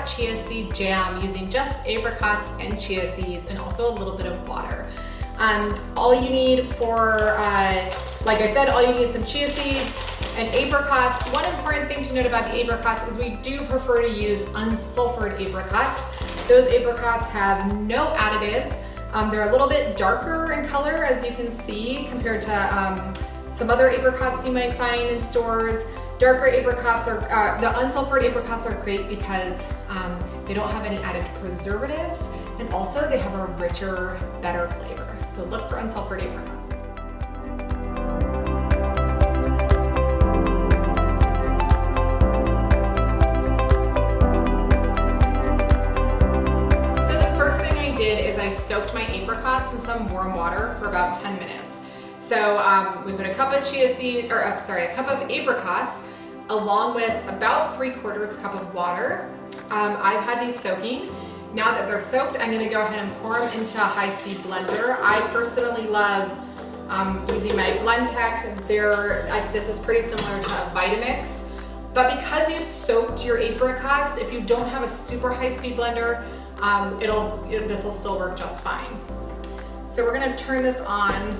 Apricot Chia Seed Jam using just apricots and chia seeds and also a little bit of water. And all you need for, like I said, all you need is some chia seeds and apricots. One important thing to note about the apricots is we do prefer to use unsulfured apricots. Those apricots have no additives. They're a little bit darker in color, as you can see, compared to some other apricots you might find in stores. Darker apricots are, the unsulfured apricots are great because they don't have any added preservatives, and also they have a richer, better flavor. So look for unsulfured apricots. So the first thing I did is I soaked my apricots in some warm water for about 10 minutes. So we put a cup of a cup of apricots along with about 3/4 cup of water. I've had these soaking. Now that they're soaked, I'm gonna go ahead and pour them into a high-speed blender. I personally love using my Blendtec. This is pretty similar to a Vitamix, but because you soaked your apricots, if you don't have a super high-speed blender, this will still work just fine. So we're gonna turn this on.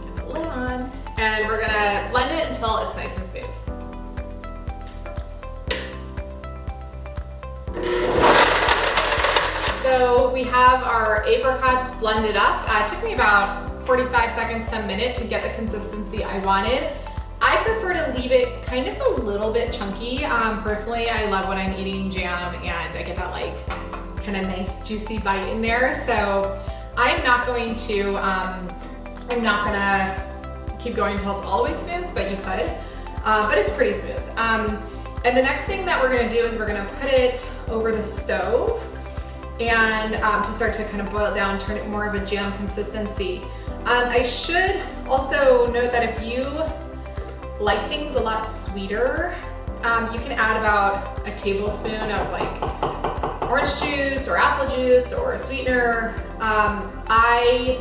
Get the lid on, and we're gonna blend it until it's nice and smooth. So we have our apricots blended up. It took me about 45 seconds to a minute to get the consistency I wanted. I prefer to leave it kind of a little bit chunky. Personally, I love when I'm eating jam and I get that like kind of nice juicy bite in there. So I'm not gonna keep going until it's all the way smooth, but you could. But it's pretty smooth. And the next thing that we're gonna do is we're gonna put it over the stove and to start to kind of boil it down, turn it more of a jam consistency. I should also note that if you like things a lot sweeter, you can add about a tablespoon of like orange juice or apple juice or a sweetener. I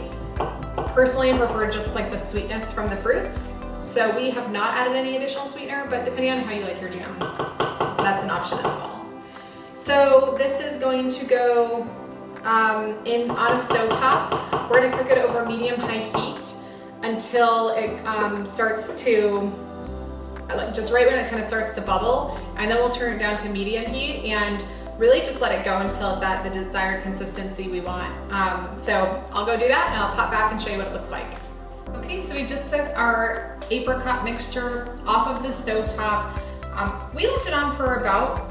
personally prefer just like the sweetness from the fruits. So we have not added any additional sweetener, but depending on how you like your jam, that's an option as well. So this is going to go on a stovetop. We're gonna cook it over medium-high heat until it starts to, just right when it kind of starts to bubble, and then we'll turn it down to medium heat and really just let it go until it's at the desired consistency we want. So I'll go do that and I'll pop back and show you what it looks like. Okay, so we just took our apricot mixture off of the stovetop. We left it on for about,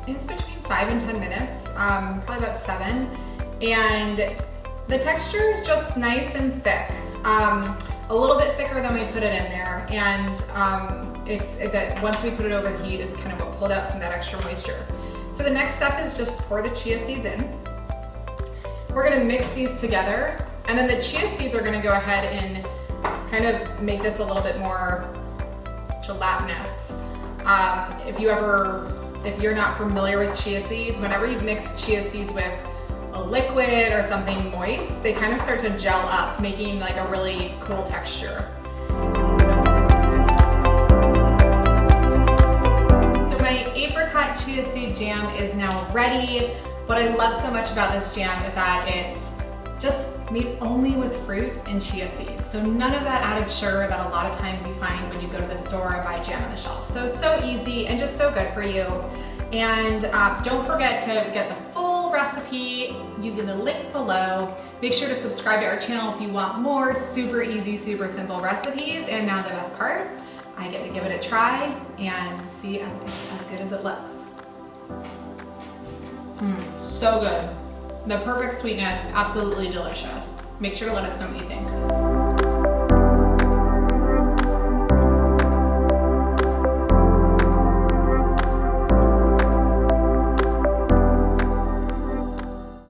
it's between 5 and 10 minutes, probably about 7. And the texture is just nice and thick, a little bit thicker than we put it in there. And once we put it over the heat is kind of what pulled out some of that extra moisture. So the next step is just pour the chia seeds in. We're gonna mix these together, and then the chia seeds are gonna go ahead and kind of make this a little bit more gelatinous. If you're not familiar with chia seeds, whenever you mix chia seeds with a liquid or something moist, they kind of start to gel up, making like a really cool texture. So my apricot chia seed jam is now ready. What I love so much about this jam is that it's just made only with fruit and chia seeds. So none of that added sugar that a lot of times you find when you go to the store and buy jam on the shelf. So easy and just so good for you. And don't forget to get the full recipe using the link below. Make sure to subscribe to our channel if you want more super easy, super simple recipes. And now the best part, I get to give it a try and see if it's as good as it looks. So good. The perfect sweetness, absolutely delicious. Make sure to let us know what you think.